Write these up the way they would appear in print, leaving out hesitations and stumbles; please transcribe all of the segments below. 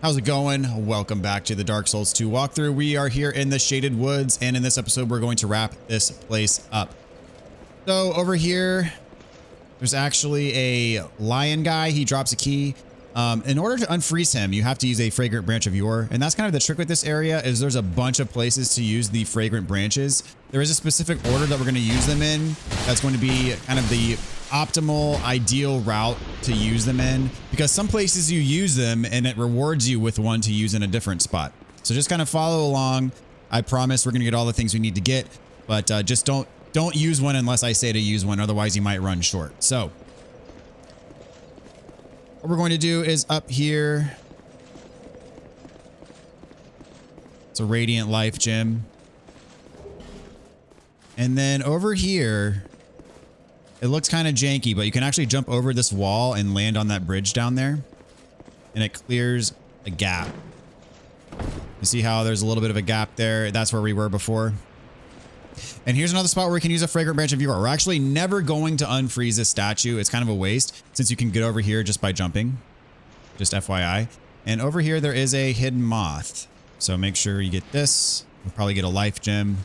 How's it going? Welcome back to the Dark Souls 2 walkthrough. We are here in the Shaded Woods, and in this episode, we're going to wrap this place up. So over here, there's actually a lion guy. He drops a key. In order to unfreeze him, you have to use a fragrant branch of yore, and that's kind of the trick with this area is there's a bunch of places to use the fragrant branches. There is a specific order that we're going to use them in. That's going to be kind of the optimal, ideal route to use them in, because some places you use them and it rewards you with one to use in a different spot. So just kind of follow along. I promise we're going to get all the things we need to get, but just don't use one unless I say to use one. Otherwise you might run short. So what we're going to do is up here. It's a Radiant Life gem. And then over here, it looks kind of janky, but you can actually jump over this wall and land on that bridge down there. And it clears a gap. You see how there's a little bit of a gap there? That's where we were before. And here's another spot where we can use a fragrant branch of yore. We're actually never going to unfreeze this statue. It's kind of a waste since you can get over here just by jumping. Just FYI. And over here, there is a hidden moth. So make sure you get this. You'll probably get a life gem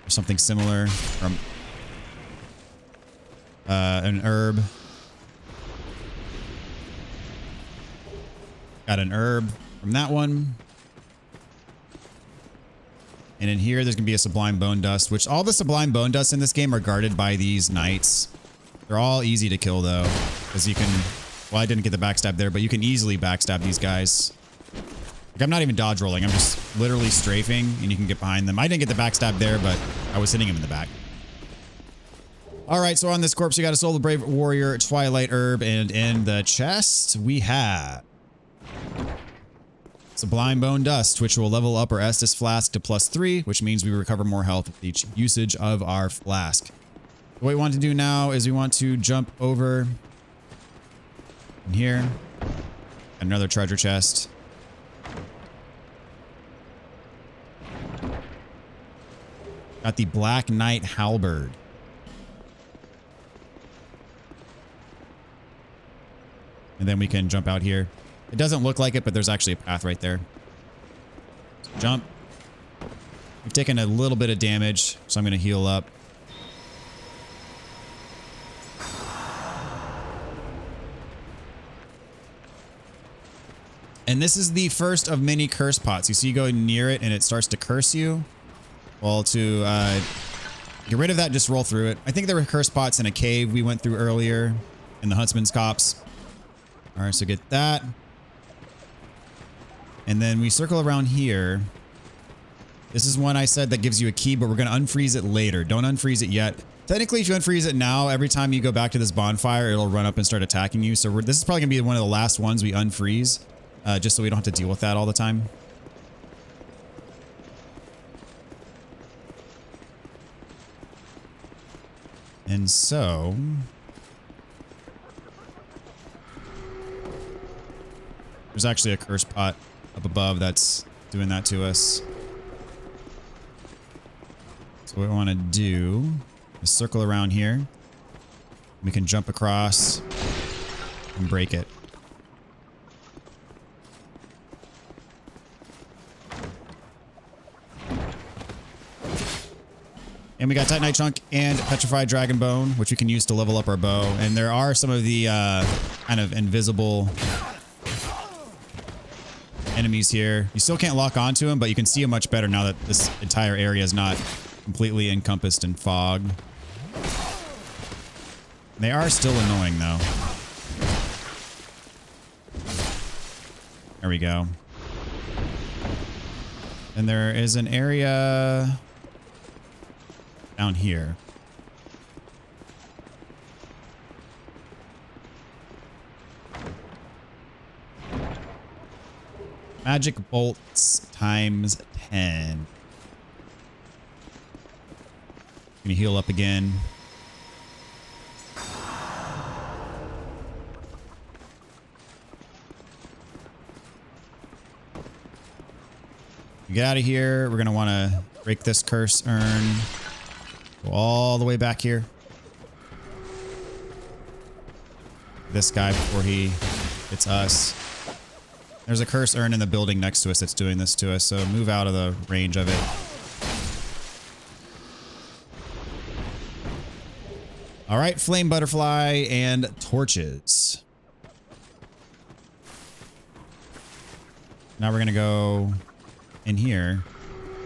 or something similar from an herb. Got an herb from that one. And in here, there's going to be a Sublime Bone Dust, which all the Sublime Bone Dusts in this game are guarded by these knights. They're all easy to kill, though, because you can... Well, I didn't get the backstab there, but you can easily backstab these guys. Like, I'm not even dodge rolling. I'm just literally strafing, and you can get behind them. I didn't get the backstab there, but I was hitting him in the back. All right, so on this corpse, you got a Soul of the Brave Warrior, Twilight Herb, and in the chest, we have Sublime Bone Dust, which will level up our Estus Flask to +3, which means we recover more health with each usage of our flask. What we want to do now is we want to jump over in here. Another treasure chest. Got the Black Knight Halberd. And then we can jump out here. It doesn't look like it, but there's actually a path right there. So jump. We've taken a little bit of damage, so I'm going to heal up. And this is the first of many curse pots. You see you go near it and it starts to curse you. Well, to get rid of that, just roll through it. I think there were curse pots in a cave we went through earlier in the Huntsman's Copse. All right, so get that. And then we circle around here. This is one I said that gives you a key, but we're going to unfreeze it later. Don't unfreeze it yet. Technically, if you unfreeze it now, every time you go back to this bonfire, it'll run up and start attacking you. So this is probably going to be one of the last ones we unfreeze, just so we don't have to deal with that all the time. And so... there's actually a curse pot up above that's doing that to us. So what we want to do is circle around here. We can jump across and break it. And we got Titanite Chunk and Petrified Dragon Bone, which we can use to level up our bow. And there are some of the kind of invisible enemies here. You still can't lock onto them, but you can see them much better now that this entire area is not completely encompassed in fog. They are still annoying, though. There we go. And there is an area down here. Magic bolts times 10. Gonna heal up again. Get out of here. We're gonna want to break this curse urn. Go all the way back here. This guy before he hits us. There's a curse urn in the building next to us that's doing this to us, so move out of the range of it. All right, flame butterfly and torches. Now we're going to go in here.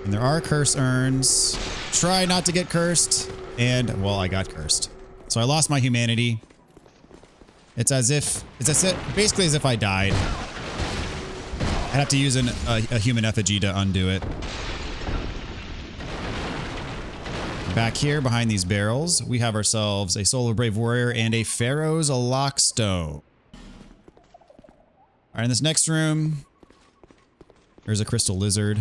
And there are curse urns. Try not to get cursed. And, well, I got cursed. So I lost my humanity. It's basically as if I died. I'd have to use a human effigy to undo it. Back here behind these barrels, we have ourselves a Soul of Brave Warrior and a Pharaoh's Lockstone. All right, in this next room, there's a crystal lizard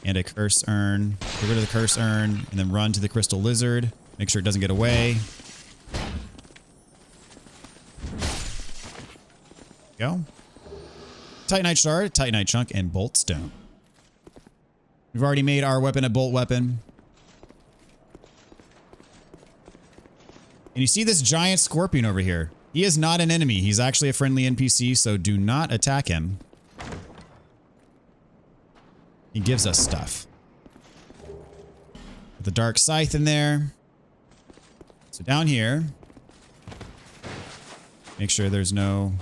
and a curse urn. Get rid of the curse urn and then run to the crystal lizard. Make sure it doesn't get away. Go. Titanite shard, Titanite chunk, and bolt stone. We've already made our weapon a bolt weapon. And you see this giant scorpion over here. He is not an enemy. He's actually a friendly NPC, so do not attack him. He gives us stuff. With the dark scythe in there. So down here, make sure there's no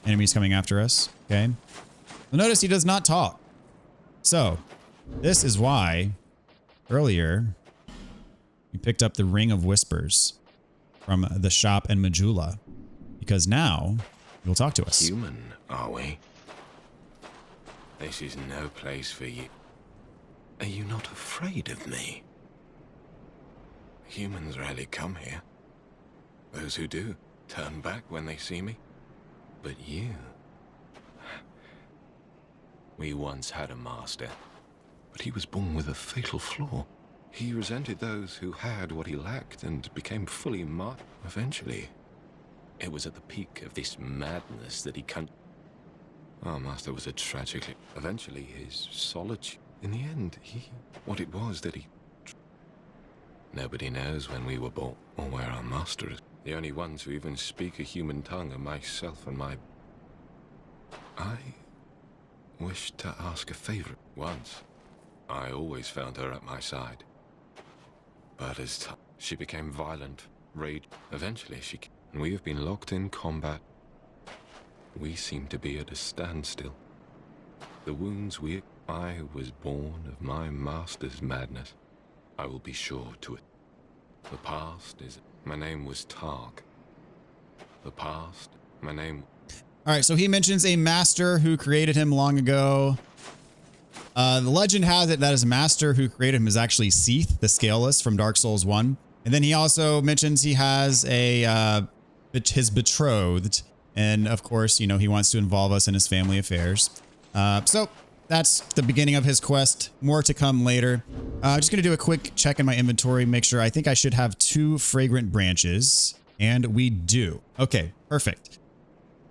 enemies coming after us. Okay. You'll notice he does not talk. So this is why earlier we picked up the Ring of Whispers from the shop in Majula, because now he'll talk to us. Human, are we? This is no place for you. Are you not afraid of me? Humans rarely come here. Those who do turn back when they see me. But you... We once had a master, but he was born with a fatal flaw. He resented those who had what he lacked and became fully marked. Eventually, it was at the peak of this madness that he Our master was a tragically... Eventually, his solitude... In the end, what it was that he... Nobody knows when we were born or where our master is. The only ones who even speak a human tongue are myself and my... I wish to ask a favor. Once, I always found her at my side. But as time, she became violent, rage. Eventually, and we have been locked in combat. We seem to be at a standstill. The wounds I was born of my master's madness. I will be sure to it. The past is... My name was Targ. The past, my name... All right, so he mentions a master who created him long ago. The legend has it that his master who created him is actually Seath, the Scaleless from Dark Souls 1. And then he also mentions he has a his betrothed. And of course, you know, he wants to involve us in his family affairs. So that's the beginning of his quest. More to come later. I'm just going to do a quick check in my inventory, make sure. I think I should have 2 fragrant branches. And we do. Okay, perfect.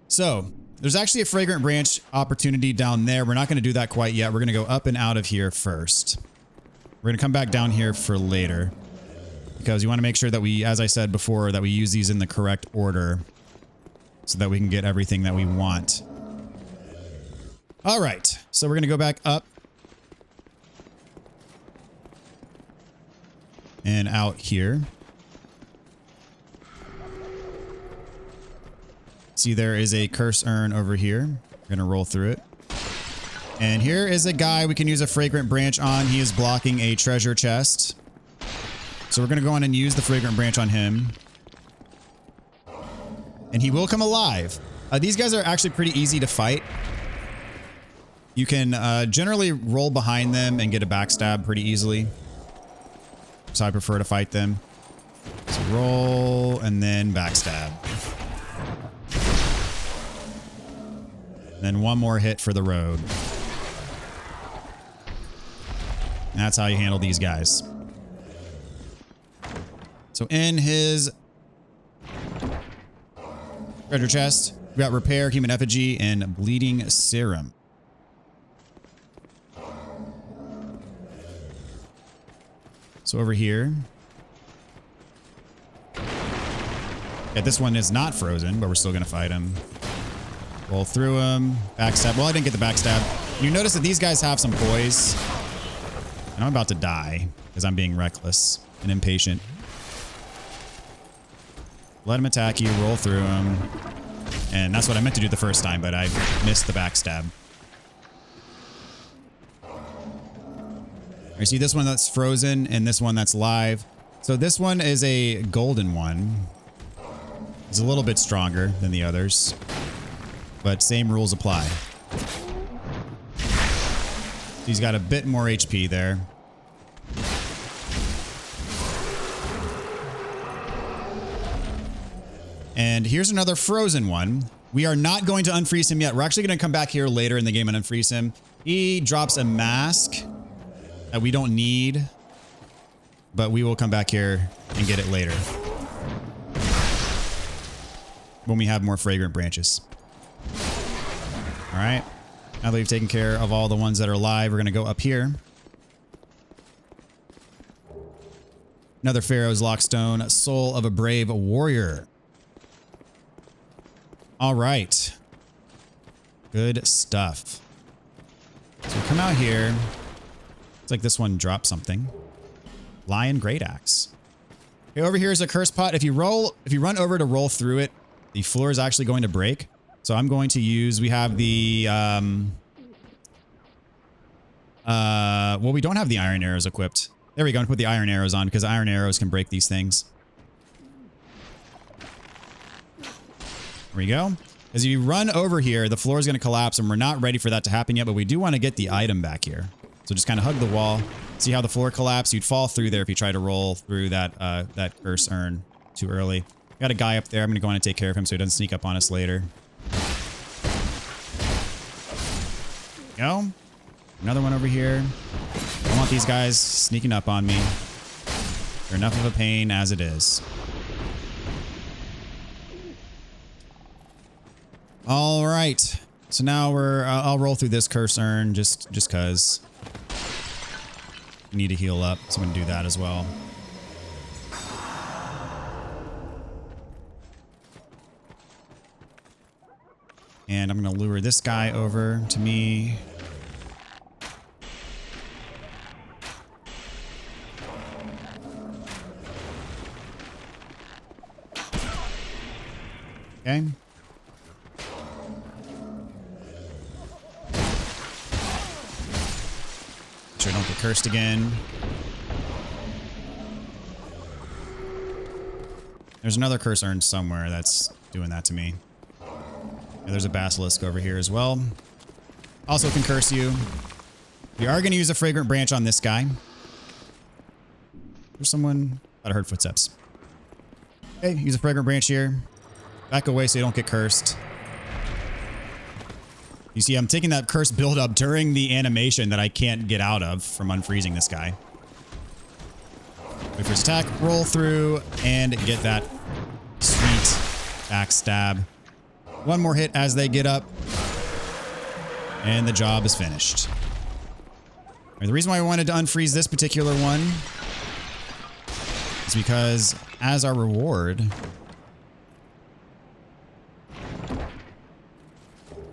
So there's actually a fragrant branch opportunity down there. We're not going to do that quite yet. We're going to go up and out of here first. We're going to come back down here for later, because you want to make sure that we, as I said before, that we use these in the correct order so that we can get everything that we want. All right, so we're going to go back up and out here. See, there is a curse urn over here. We're going to roll through it. And here is a guy we can use a fragrant branch on. He is blocking a treasure chest. So we're going to go on and use the fragrant branch on him. And he will come alive. These guys are actually pretty easy to fight. You can generally roll behind them and get a backstab pretty easily. So I prefer to fight them. So roll and then backstab. Then one more hit for the road. And that's how you handle these guys. So in his treasure chest, we got repair, human effigy, and bleeding serum. So over here. Yeah, this one is not frozen, but we're still going to fight him. Roll through them. Backstab. Well, I didn't get the backstab. You notice that these guys have some poise. And I'm about to die because I'm being reckless and impatient. Let him attack you. Roll through him. And that's what I meant to do the first time, but I missed the backstab. You see this one that's frozen and this one that's live. So this one is a golden one. It's a little bit stronger than the others, but same rules apply. He's got a bit more HP there. And here's another frozen one. We are not going to unfreeze him yet. We're actually going to come back here later in the game and unfreeze him. He drops a mask that we don't need, but we will come back here and get it later when we have more fragrant branches. All right. Now that we've taken care of all the ones that are live, we're going to go up here. Another Pharaoh's Lockstone, Soul of a Brave Warrior. All right. Good stuff. So we come out here. It's like this one dropped something. Lion Great Axe. Okay, over here is a curse pot. If you run over to roll through it, the floor is actually going to break. So I'm going to use, we have the, well, we don't have the iron arrows equipped. There we go. And put the iron arrows on because iron arrows can break these things. There we go. As you run over here, the floor is going to collapse and we're not ready for that to happen yet, but we do want to get the item back here. So just kind of hug the wall. See how the floor collapsed? You'd fall through there if you try to roll through that that curse urn too early. Got a guy up there. I'm going to go on and take care of him so he doesn't sneak up on us later. Go. Another one over here. I don't want these guys sneaking up on me. They're enough of a pain as it is. All right. So now I'll roll through this curse urn just cause. We need to heal up, so I'm going to do that as well. And I'm going to lure this guy over to me. Okay. Sure, don't get cursed again. There's another curse urn somewhere that's doing that to me. Yeah, there's a basilisk over here as well. Also can curse you. We are going to use a fragrant branch on this guy. There's someone. I heard footsteps. Okay, use a fragrant branch here. Back away so you don't get cursed. You see, I'm taking that curse buildup during the animation that I can't get out of from unfreezing this guy. Wait for his attack, roll through, and get that sweet backstab. One more hit as they get up, and the job is finished. Right, the reason why I wanted to unfreeze this particular one is because as our reward,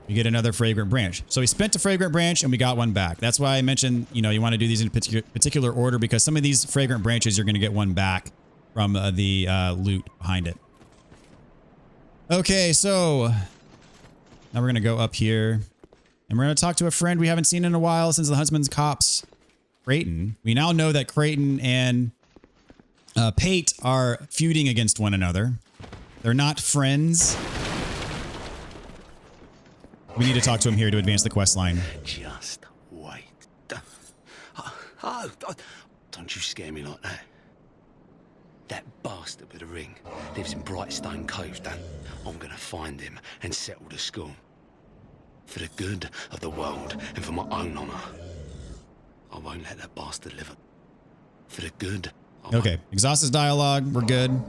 you get another fragrant branch. So we spent a fragrant branch and we got one back. That's why I mentioned, you know, you want to do these in particular order because some of these fragrant branches, you're going to get one back from the loot behind it. Okay, so now we're going to go up here and we're going to talk to a friend we haven't seen in a while since the Huntsman's Cops, Creighton. We now know that Creighton and Pate are feuding against one another. They're not friends. We need to talk to him here to advance the quest line. Just wait. Don't you scare me like that. That bastard with the ring lives in Brightstone Cove, Dan. I'm gonna find him and settle the score. For the good of the world and for my own honor. I won't let that bastard live. For the good. Okay, exhaust his dialogue. We're good.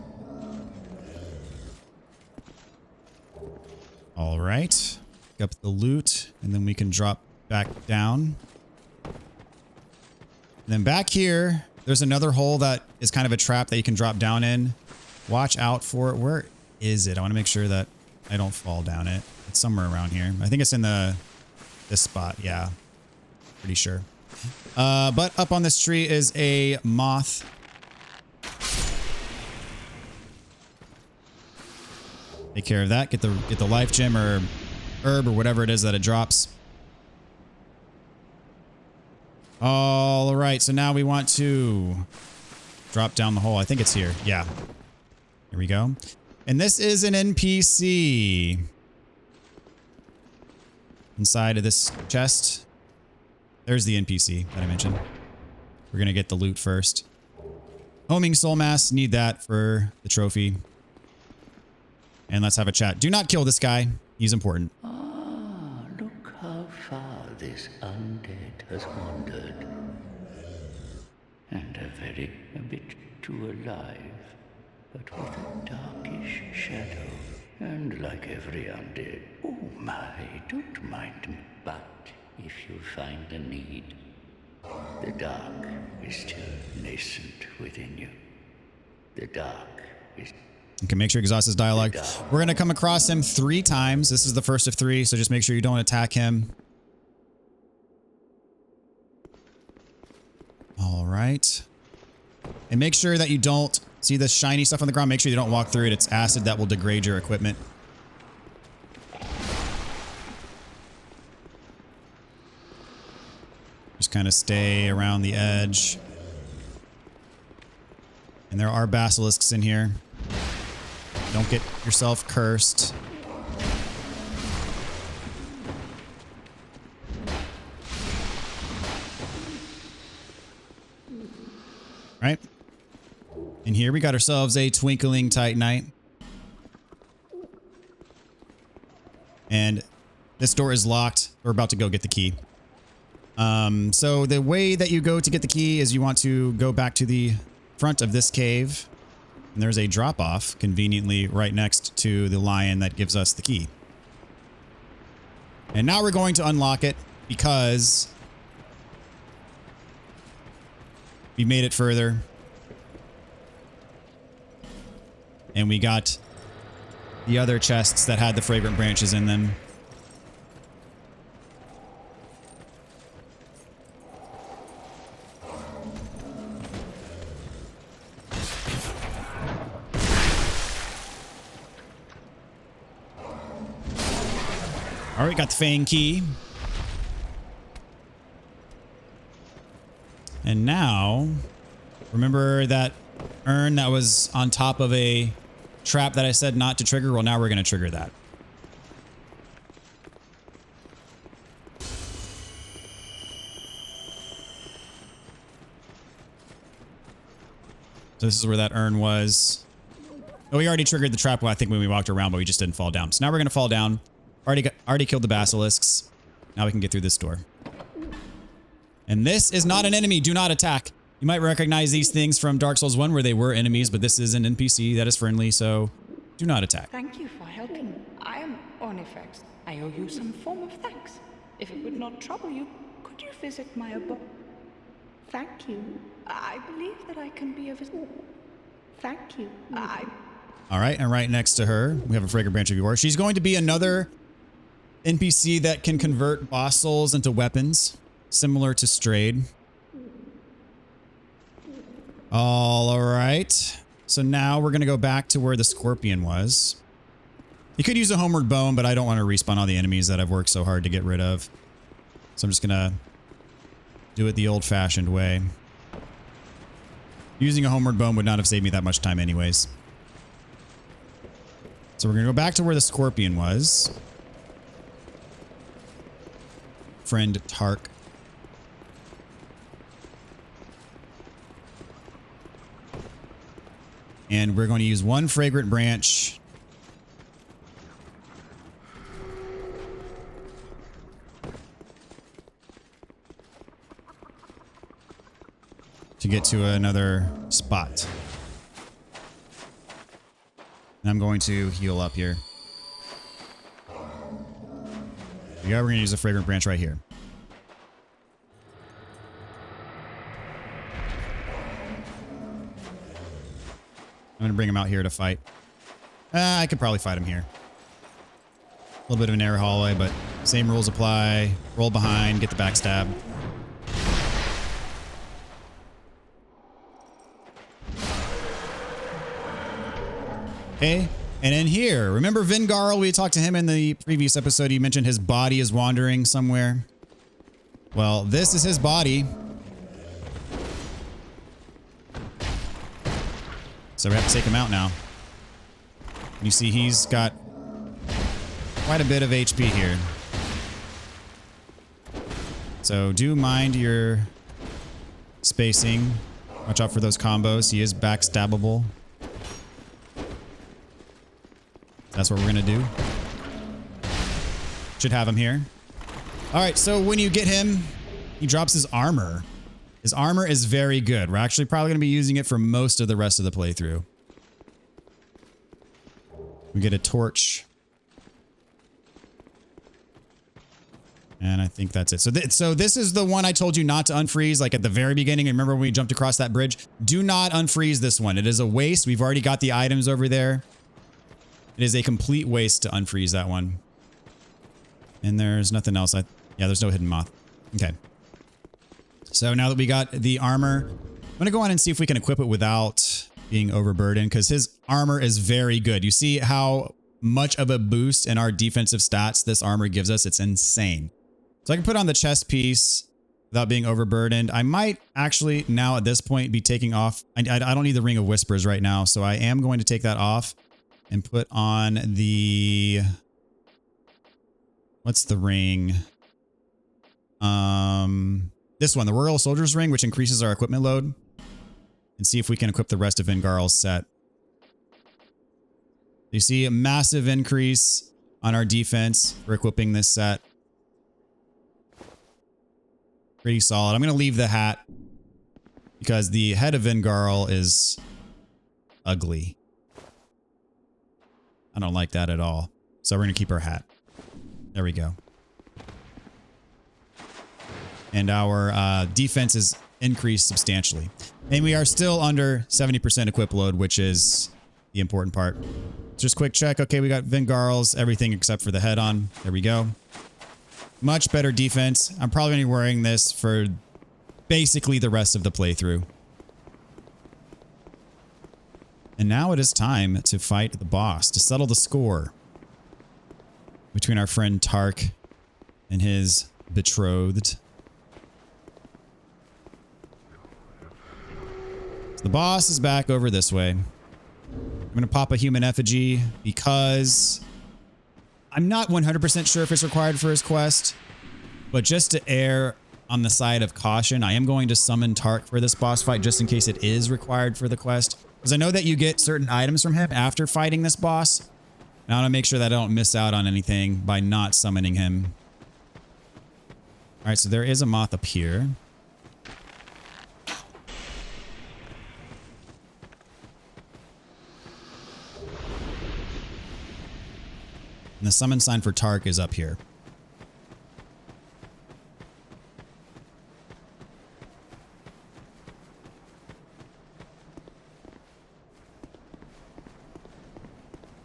All right. Pick up the loot, and then we can drop back down. And then back here, there's another hole that is kind of a trap that you can drop down in. Watch out for it. Where is it? I want to make sure that I don't fall down it. It's somewhere around here. I think it's in this spot. Yeah, pretty sure. But up on this tree is a moth. Take care of that. Get the life gem or herb or whatever it is that it drops. All right, so now we want to drop down the hole. I think it's here. Yeah. Here we go. And this is an NPC. Inside of this chest. There's the NPC that I mentioned. We're going to get the loot first. Homing soul mass. Need that for the trophy. And let's have a chat. Do not kill this guy. He's important. Ah, look how far this undead has wandered. And a bit too alive, but with a darkish shadow. And like every undead, oh my, don't mind me. But if you find a need, the dark is still nascent within you. The dark is... Okay, make sure you exhaust his dialogue. We're going to come across him 3 times. This is the first of 3, so just make sure you don't attack him. All right. And make sure that you don't see the shiny stuff on the ground. Make sure you don't walk through it. It's acid that will degrade your equipment. Just kind of stay around the edge. And there are basilisks in here. Don't get yourself cursed. Right? And here we got ourselves a twinkling titanite. And this door is locked. We're about to go get the key. So the way that you go to get the key is you want to go back to the front of this cave. And there's a drop-off conveniently right next to the lion that gives us the key. And now we're going to unlock it because we made it further. And we got the other chests that had the fragrant branches in them. All right, got the Fang key. And now, remember that urn that was on top of a trap that I said not to trigger? Well, now we're going to trigger that. So this is where that urn was. Oh, we already triggered the trap, I think, when we walked around, but we just didn't fall down. So now we're going to fall down. Already killed the basilisks. Now we can get through this door. And this is not an enemy. Do not attack. You might recognize these things from Dark Souls 1 where they were enemies, but this is an NPC that is friendly, so do not attack. Thank you for helping. I am Onifex. I owe you some form of thanks. If it would not trouble you, could you visit my abode? Thank you. I believe that I can be of... Thank you. All right, and right next to her, we have a fragrant branch of yours. She's going to be another NPC that can convert boss souls into weapons, similar to Strayed. All right. So now we're going to go back to where the scorpion was. You could use a homeward bone, but I don't want to respawn all the enemies that I've worked so hard to get rid of. So I'm just going to do it the old-fashioned way. Using a homeward bone would not have saved me that much time anyways. So we're going to go back to where the scorpion was. Friend Tark. And we're going to use one fragrant branch to get to another spot. And I'm going to heal up here. Yeah, we're going to use a fragrant branch right here. I'm going to bring him out here to fight. I could probably fight him here. A little bit of a narrow hallway, but same rules apply. Roll behind, get the backstab. Okay, and in here, remember Vingarl? We talked to him in the previous episode. He mentioned his body is wandering somewhere. Well, this is his body. So we have to take him out now. You see he's got quite a bit of HP here. So do mind your spacing. Watch out for those combos. He is backstabbable. That's what we're going to do. Should have him here. All right, so when you get him, he drops his armor. His armor is very good. We're actually probably going to be using it for most of the rest of the playthrough. We get a torch. And I think that's it. So this is the one I told you not to unfreeze, like at the very beginning. Remember when we jumped across that bridge? Do not unfreeze this one. It is a waste. We've already got the items over there. It is a complete waste to unfreeze that one. And there's nothing else. Yeah, there's no hidden moth. Okay. So now that we got the armor, I'm going to go on and see if we can equip it without being overburdened, because his armor is very good. You see how much of a boost in our defensive stats this armor gives us? It's insane. So I can put on the chest piece without being overburdened. I might actually now at this point be taking off. I don't need the Ring of Whispers right now, so I am going to take that off and put on the... What's the ring? This one, the Royal Soldier's Ring, which increases our equipment load. And see if we can equip the rest of Vingarl's set. You see a massive increase on our defense for equipping this set. Pretty solid. I'm going to leave the hat because the head of Vingarl is ugly. I don't like that at all. So we're going to keep our hat. There we go. And our defense is increased substantially. And we are still under 70% equip load, which is the important part. Just quick check. Okay, we got Vingarl's, everything except for the head on. There we go. Much better defense. I'm probably going to be wearing this for basically the rest of the playthrough. And now it is time to fight the boss, to settle the score between our friend Tark and his betrothed. So the boss is back over this way. I'm going to pop a human effigy because I'm not 100% sure if it's required for his quest, but just to err on the side of caution, I am going to summon Tark for this boss fight just in case it is required for the quest. Because I know that you get certain items from him after fighting this boss. And I want to make sure that I don't miss out on anything by not summoning him. All right, so there is a moth up here. And the summon sign for Tark is up here.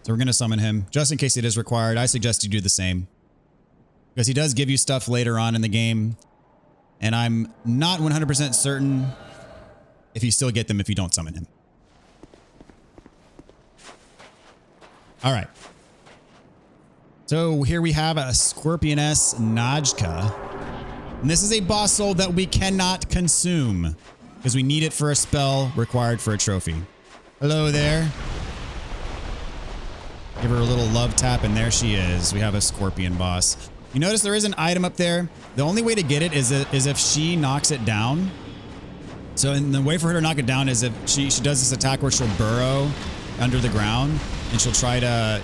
So we're going to summon him just in case it is required. I suggest you do the same because he does give you stuff later on in the game. And I'm not 100% certain if you still get them if you don't summon him. All right. So here we have a Scorpioness Najka. And this is a boss soul that we cannot consume because we need it for a spell required for a trophy. Hello there. Give her a little love tap, and there she is. We have a scorpion boss. You notice there is an item up there. The only way to get it is if she knocks it down. So and the way for her to knock it down is if she does this attack where she'll burrow under the ground, and she'll try to,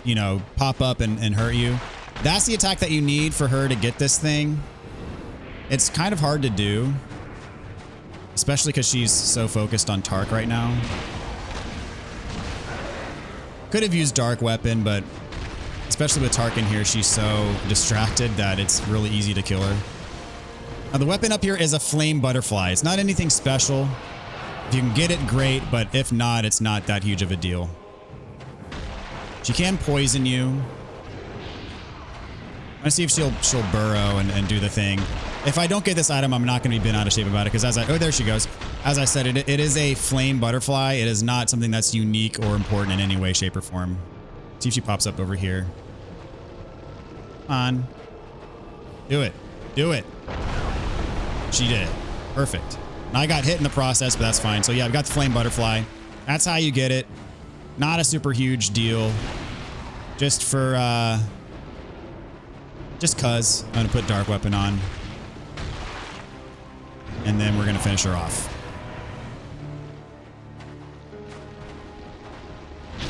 you know, pop up and hurt you. That's the attack that you need for her to get this thing. It's kind of hard to do, especially because she's so focused on Tark right now. Could have used Dark Weapon, but especially with Tark in here, she's so distracted that it's really easy to kill her. Now the weapon up here is a flame butterfly. It's not anything special. If you can get it, great, but if not, it's not that huge of a deal. She can poison you. I'm gonna see if she'll burrow and do the thing. If I don't get this item, I'm not gonna be bent out of shape about it, because oh, there she goes. As I said, it is a flame butterfly. It is not something that's unique or important in any way, shape, or form. See if she pops up over here. Come on. Do it. Do it. She did it. Perfect. And I got hit in the process, but that's fine. So yeah, I've got the flame butterfly. That's how you get it. Not a super huge deal. Just for, just cuz. I'm going to put dark weapon on. And then we're going to finish her off.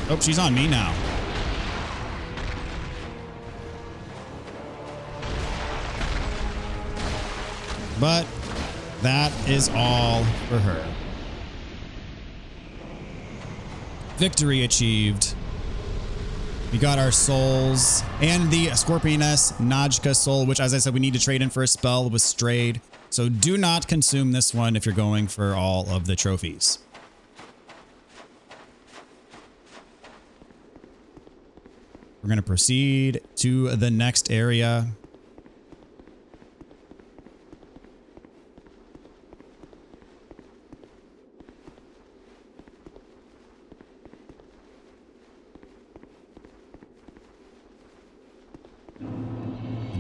Oh, she's on me now. But that is all for her. Victory achieved. We got our souls and the Scorpioness Najka soul, which, as I said, we need to trade in for a spell with Strayed. So do not consume this one if you're going for all of the trophies. We're going to proceed to the next area.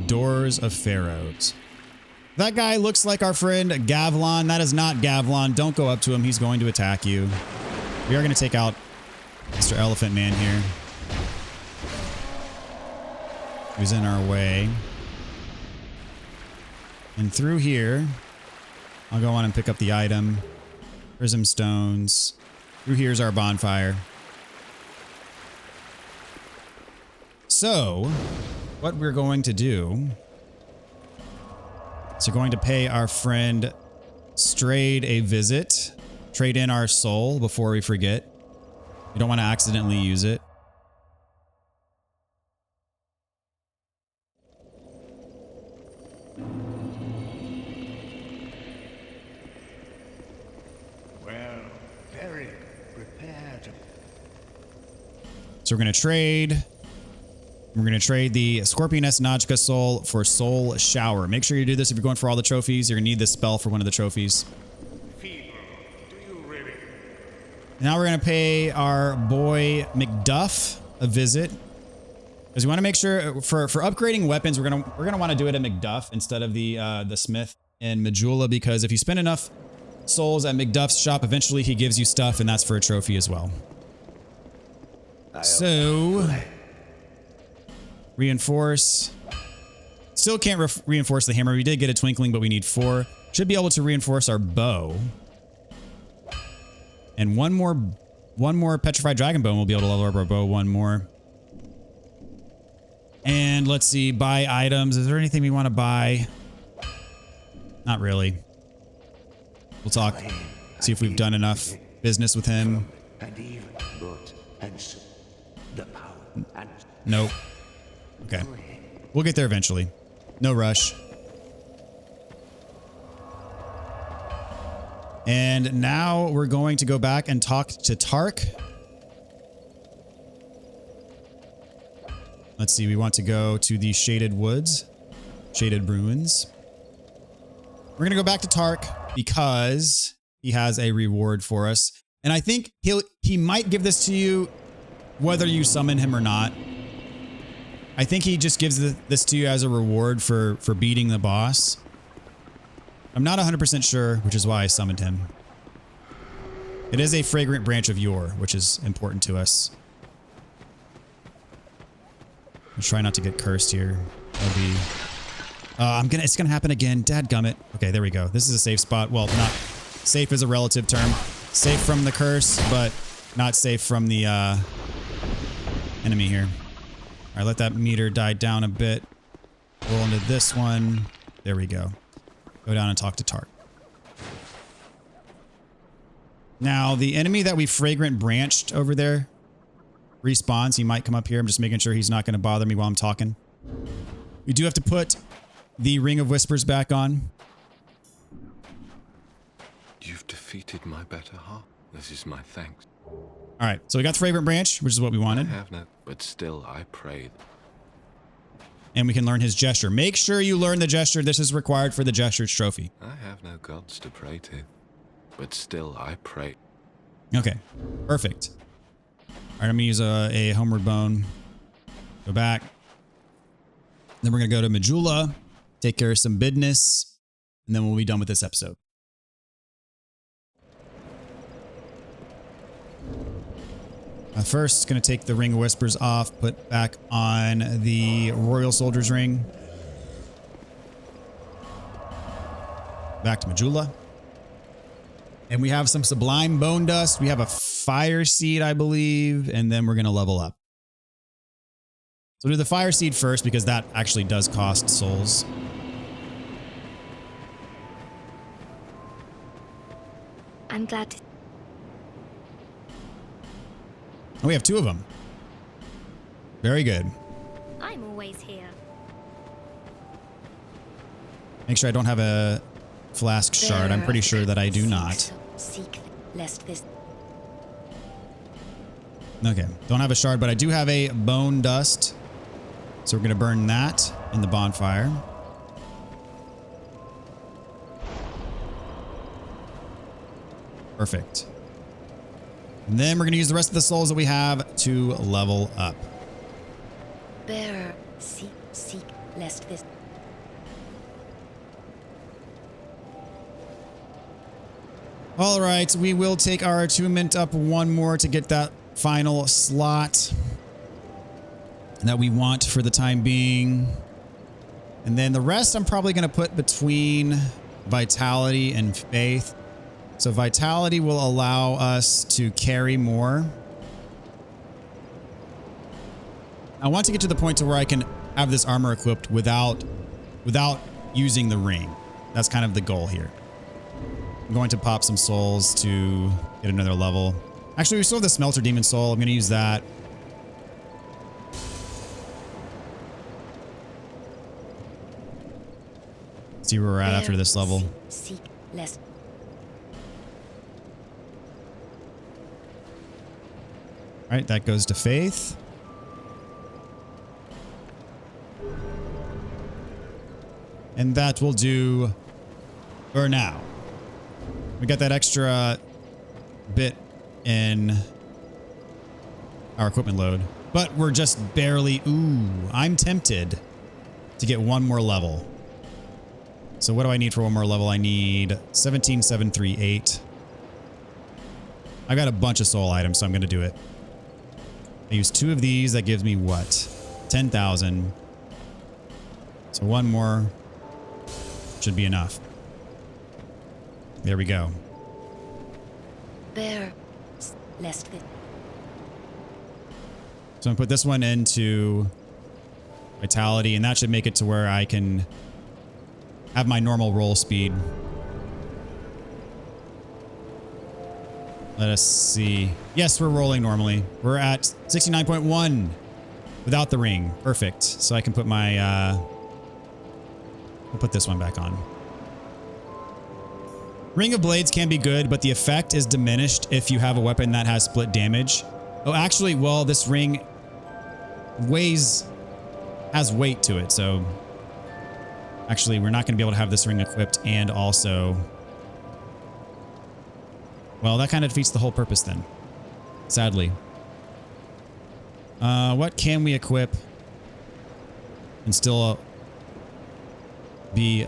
Doors of Pharaohs. That guy looks like our friend Gavlon. That is not Gavlon. Don't go up to him. He's going to attack you. We are going to take out Mr. Elephant Man here, who's in our way. And through here, I'll go on and pick up the item. Prism stones. Through here's our bonfire. So, what we're going to do is we're going to pay our friend Strayed a visit. Trade in our soul before we forget. We don't want to accidentally use it. Well, very prepared. So we're going to trade. We're going to trade the Scorpioness Najka soul for Soul Shower. Make sure you do this if you're going for all the trophies. You're going to need this spell for one of the trophies. Feeble, do you really? Now we're going to pay our boy McDuff a visit, because we want to make sure for upgrading weapons, we're going to want to do it at McDuff instead of the Smith in Majula, because if you spend enough souls at McDuff's shop, eventually he gives you stuff, and that's for a trophy as well. So reinforce. Still can't reinforce the hammer. We did get a twinkling, but we need 4. Should be able to reinforce our bow. And one more petrified dragon bone. We'll be able to level up our bow one more. And let's see, buy items. Is there anything we want to buy? Not really. We'll talk. See if we've done enough business with him. And even but and the power and Nope. Okay. We'll get there eventually. No rush. And now we're going to go back and talk to Tark. Let's see. We want to go to the Shaded Woods. Shaded Ruins. We're going to go back to Tark because he has a reward for us. And I think he might give this to you whether you summon him or not. I think he just gives this to you as a reward for beating the boss. I'm not 100% sure, which is why I summoned him. It is a fragrant branch of yore, which is important to us. I'll try not to get cursed here. That'll be... it's gonna happen again. Dadgummit. Okay, there we go. This is a safe spot. Well, not safe is a relative term. Safe from the curse, but not safe from the enemy here. All right, let that meter die down a bit. Roll into this one. There we go. Go down and talk to Tark. Now, the enemy that we fragrant branched over there respawns. He might come up here. I'm just making sure he's not going to bother me while I'm talking. We do have to put the Ring of Whispers back on. You've defeated my better half. This is my thanks. All right, so we got the fragrant branch, which is what we wanted. I have no, but still I pray. And we can learn his gesture. Make sure you learn the gesture. This is required for the gestures trophy. I have no gods to pray to, but still I pray. Okay, perfect. All right, I'm gonna use a homeward bone. Go back. Then we're gonna go to Majula, take care of some business, and then we'll be done with this episode. First, gonna take the Ring of Whispers off, put back on the Royal Soldier's Ring. Back to Majula. And we have some Sublime Bone Dust. We have a Fire Seed, I believe, and then we're gonna level up. So do the Fire Seed first because that actually does cost souls. I'm glad to... Oh, we have 2 of them. Very good. I'm always here. Make sure I don't have a flask shard. I'm pretty sure that I do not. Seek lest this... Okay, don't have a shard, but I do have a Bone Dust. So we're going to burn that in the bonfire. Perfect. And then we're going to use the rest of the souls that we have to level up. Bearer, seek lest this... All right, we will take our attunement up 1 more to get that final slot that we want for the time being. And then the rest I'm probably going to put between Vitality and Faith. So Vitality will allow us to carry more. I want to get to the point to where I can have this armor equipped without using the ring. That's kind of the goal here. I'm going to pop some souls to get another level. Actually, we still have the Smelter Demon Soul. I'm going to use that. See where we're at after this level. Seek lest... All right, that goes to Faith. And that will do for now. We got that extra bit in our equipment load, but we're just barely... Ooh, I'm tempted to get 1 more level. So what do I need for 1 more level? I need 17,738. I got a bunch of soul items, so I'm going to do it. I use 2 of these. That gives me what? 10,000. So 1 more should be enough. There we go. Bearer, lest this... So I'm going to put this one into Vitality, and that should make it to where I can have my normal roll speed. Let us see. Yes, we're rolling normally. We're at 69.1 without the ring. Perfect. So I can put my... I'll put this one back on. Ring of Blades can be good, but the effect is diminished if you have a weapon that has split damage. Oh, actually, well, this ring has weight to it, so actually, we're not going to be able to have this ring equipped and also... Well, that kind of defeats the whole purpose then, sadly. What can we equip and still be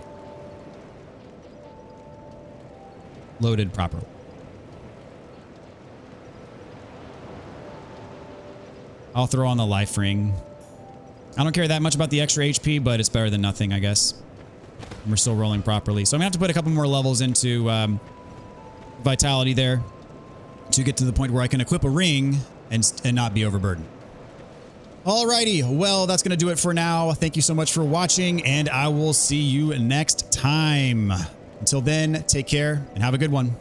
loaded properly? I'll throw on the life ring. I don't care that much about the extra HP, but it's better than nothing, I guess. And we're still rolling properly. So I'm going to have to put a couple more levels into Vitality there to get to the point where I can equip a ring and not be overburdened. Alrighty, well, that's going to do it for now. Thank you so much for watching, and I will see you next time. Until then, take care and have a good one.